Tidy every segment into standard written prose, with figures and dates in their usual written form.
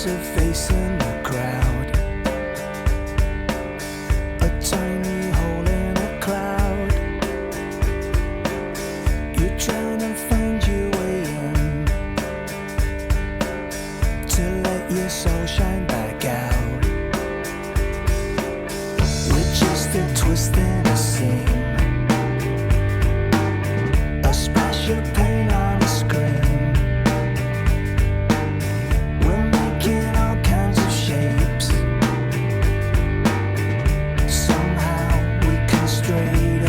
a face in the crowd, a tiny hole in a cloud. You're trying to find your way in, to let your soul shine back out. We're just a twist and a seam, a splash of paint on a screen. We're making all kinds of shapes. Somehow we can straighten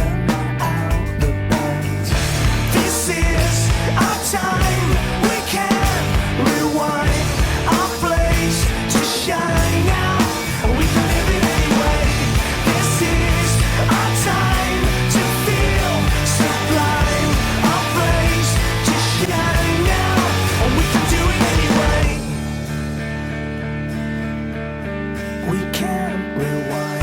out the bends. This is our time. We can rewind our place to shine out, and we can live it anyway. This is our time to feel sublime. Our place to shine out, and we can do it anyway. We can rewind.